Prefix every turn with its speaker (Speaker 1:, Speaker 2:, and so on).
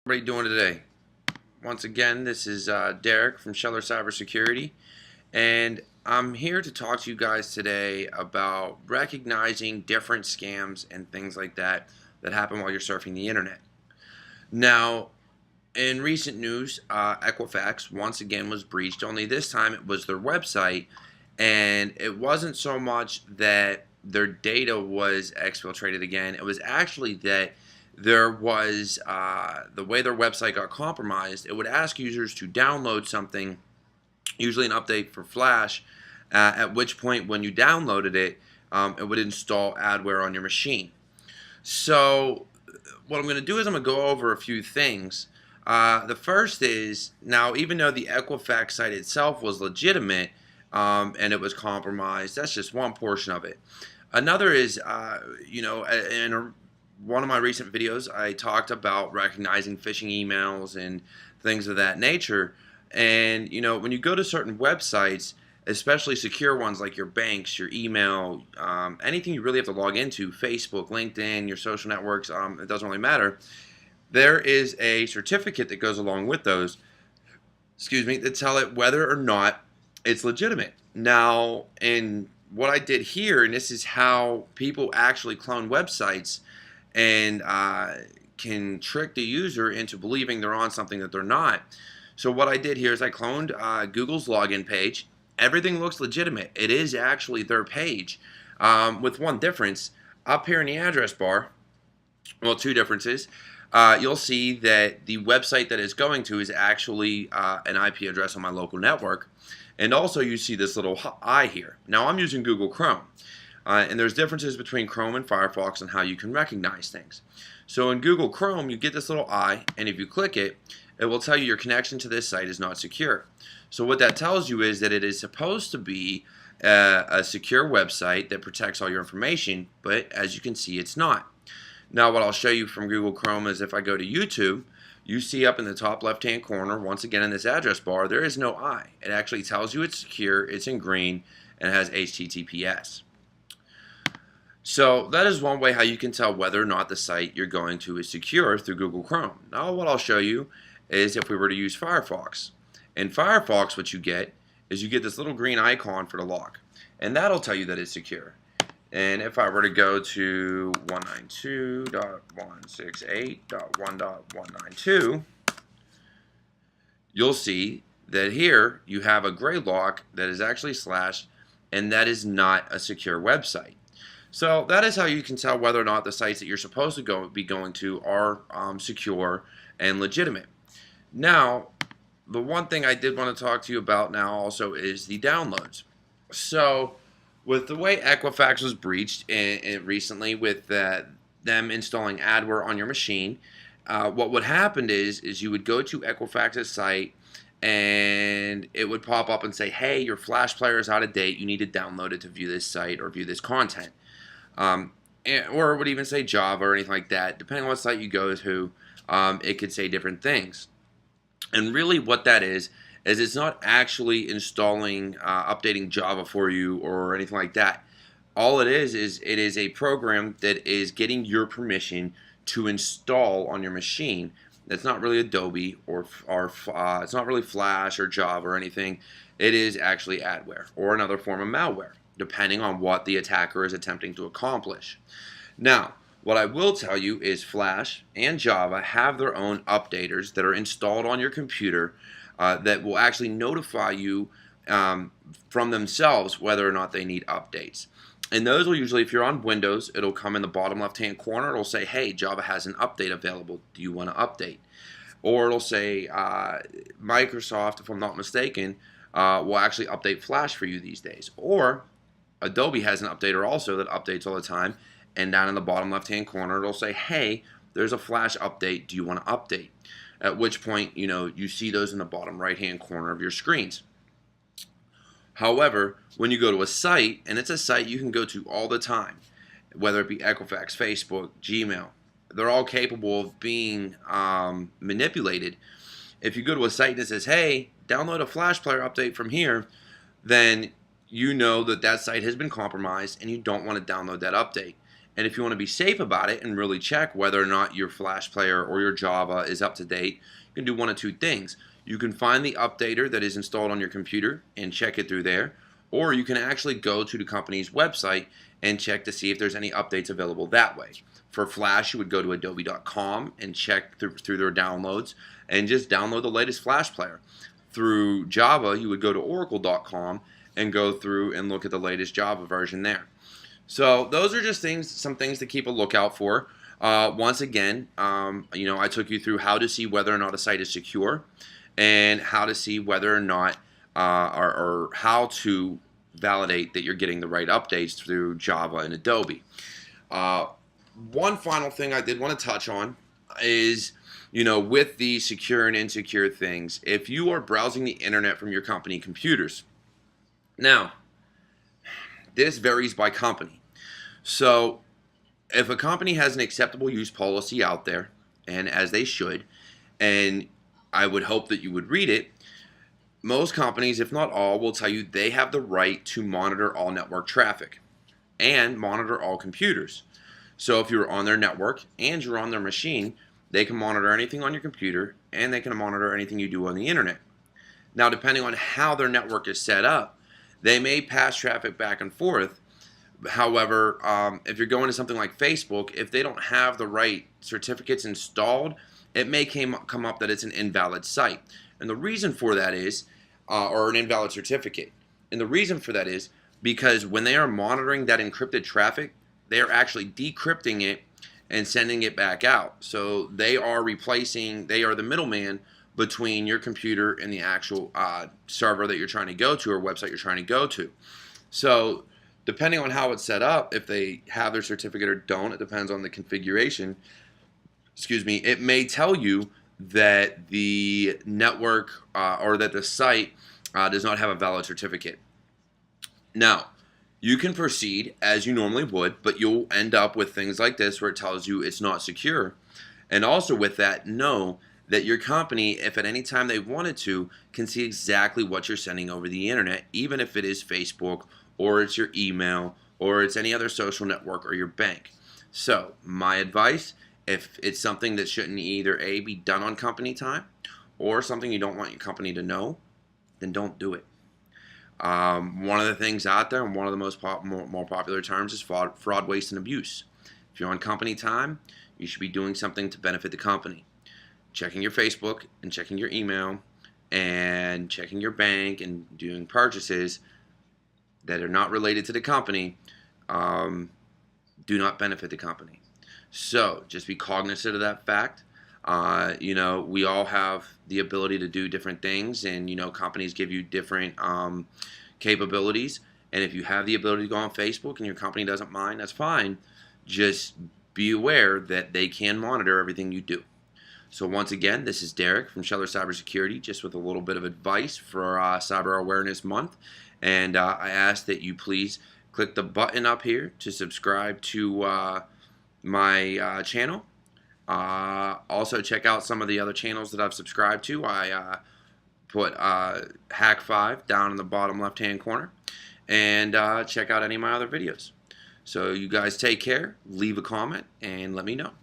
Speaker 1: What are you doing today? Once again, this is Derek from Scheller Cybersecurity, and I'm here to talk to you guys today about recognizing different scams and things like that that happen while you're surfing the internet. Now, in recent news, Equifax once again was breached, only this time it was their website, and it wasn't so much that their data was exfiltrated again, it was actually that there was the way their website got compromised. It would ask users to download something, usually an update for Flash, at which point when you downloaded it, it would install adware on your machine. So what I'm going to do is I'm going to go over a few things. The first is, now even though the Equifax site itself was legitimate and it was compromised, that's just one portion of it. Another is, in one of my recent videos, I talked about recognizing phishing emails and things of that nature. And, when you go to certain websites, especially secure ones like your banks, your email, anything you really have to log into, Facebook, LinkedIn, your social networks, it doesn't really matter. There is a certificate that goes along with those, that tell it whether or not it's legitimate. Now, in what I did here, and this is how people actually clone websites and can trick the user into believing they're on something that they're not. So what I did here is I cloned Google's login page. Everything looks legitimate. It is actually their page, with one difference. Up here in the address bar, well, two differences. You'll see that the website that it's going to is actually an IP address on my local network. And also you see this little I here. Now I'm using Google Chrome. And there's differences between Chrome and Firefox on how you can recognize things. So in Google Chrome, you get this little I, and if you click it, it will tell you your connection to this site is not secure. So what that tells you is that it is supposed to be a secure website that protects all your information, but as you can see, it's not. Now what I'll show you from Google Chrome is if I go to YouTube, you see up in the top left-hand corner, once again in this address bar, there is no I. It actually tells you it's secure, it's in green, and it has HTTPS. So that is one way how you can tell whether or not the site you're going to is secure through Google Chrome. Now what I'll show you is if we were to use Firefox. In Firefox, what you get is you get this little green icon for the lock, and that'll tell you that it's secure. And if I were to go to 192.168.1.192, you'll see that here you have a gray lock that is actually slashed, and that is not a secure website. So that is how you can tell whether or not the sites that you're supposed to be going to are secure and legitimate. Now, the one thing I did want to talk to you about now also is the downloads. So with the way Equifax was breached recently with them installing adware on your machine, what would happen is you would go to Equifax's site and it would pop up and say, hey, your Flash player is out of date, you need to download it to view this site or view this content. Or it would even say Java or anything like that. Depending on what site you go to, it could say different things. And really what that is it's not actually installing, updating Java for you or anything like that. All it is it is a program that is getting your permission to install on your machine. It's not really Adobe or it's not really Flash or Java or anything. It is actually adware or another form of malware, depending on what the attacker is attempting to accomplish. Now, what I will tell you is Flash and Java have their own updaters that are installed on your computer that will actually notify you from themselves whether or not they need updates. And those will usually, if you're on Windows, it'll come in the bottom left-hand corner. It'll say, hey, Java has an update available. Do you want to update? Or it'll say Microsoft, if I'm not mistaken, will actually update Flash for you these days. Or Adobe has an updater also that updates all the time, and down in the bottom left-hand corner it'll say, hey, there's a Flash update, do you want to update? At which point, you see those in the bottom right-hand corner of your screens. However, when you go to a site, and it's a site you can go to all the time, whether it be Equifax, Facebook, Gmail, they're all capable of being manipulated. If you go to a site that says, hey, download a Flash player update from here, then you know that that site has been compromised and you don't want to download that update. And if you want to be safe about it and really check whether or not your Flash player or your Java is up to date, you can do one of two things. You can find the updater that is installed on your computer and check it through there, or you can actually go to the company's website and check to see if there's any updates available that way. For Flash, you would go to adobe.com and check through their downloads and just download the latest Flash player. Through Java, you would go to oracle.com and go through and look at the latest Java version there. So those are just some things to keep a lookout for. Once again, I took you through how to see whether or not a site is secure, and how to see whether or not, or how to validate that you're getting the right updates through Java and Adobe. One final thing I did want to touch on is, with the secure and insecure things, if you are browsing the internet from your company computers. Now, this varies by company. So, if a company has an acceptable use policy out there, and as they should, and I would hope that you would read it, most companies, if not all, will tell you they have the right to monitor all network traffic and monitor all computers. So if you're on their network and you're on their machine, they can monitor anything on your computer and they can monitor anything you do on the internet. Now, depending on how their network is set up, they may pass traffic back and forth. However, if you're going to something like Facebook, if they don't have the right certificates installed, it may come up that it's an invalid site. And the reason for that is, or an invalid certificate. And the reason for that is because when they are monitoring that encrypted traffic, they are actually decrypting it and sending it back out. So they are the middleman between your computer and the actual server that you're trying to go to or website you're trying to go to. So depending on how it's set up, if they have their certificate or don't, it depends on the configuration. It may tell you that the network or that the site does not have a valid certificate. Now, you can proceed as you normally would, but you'll end up with things like this where it tells you it's not secure. And also with that, know that your company, if at any time they wanted to, can see exactly what you're sending over the internet, even if it is Facebook or it's your email or it's any other social network or your bank. So my advice, if it's something that shouldn't either A, be done on company time, or something you don't want your company to know, then don't do it. One of the things out there, and one of the more popular terms, is fraud, waste, and abuse. If you're on company time, you should be doing something to benefit the company. Checking your Facebook and checking your email and checking your bank and doing purchases that are not related to the company do not benefit the company. So just be cognizant of that fact. We all have the ability to do different things, and companies give you different capabilities. And if you have the ability to go on Facebook and your company doesn't mind, that's fine. Just be aware that they can monitor everything you do. So once again, this is Derek from Scheller Cybersecurity, just with a little bit of advice for Cyber Awareness Month. And I ask that you please click the button up here to subscribe to my channel. Also check out some of the other channels that I've subscribed to. I put Hack 5 down in the bottom left hand corner, and check out any of my other videos. So you guys take care, leave a comment, and let me know.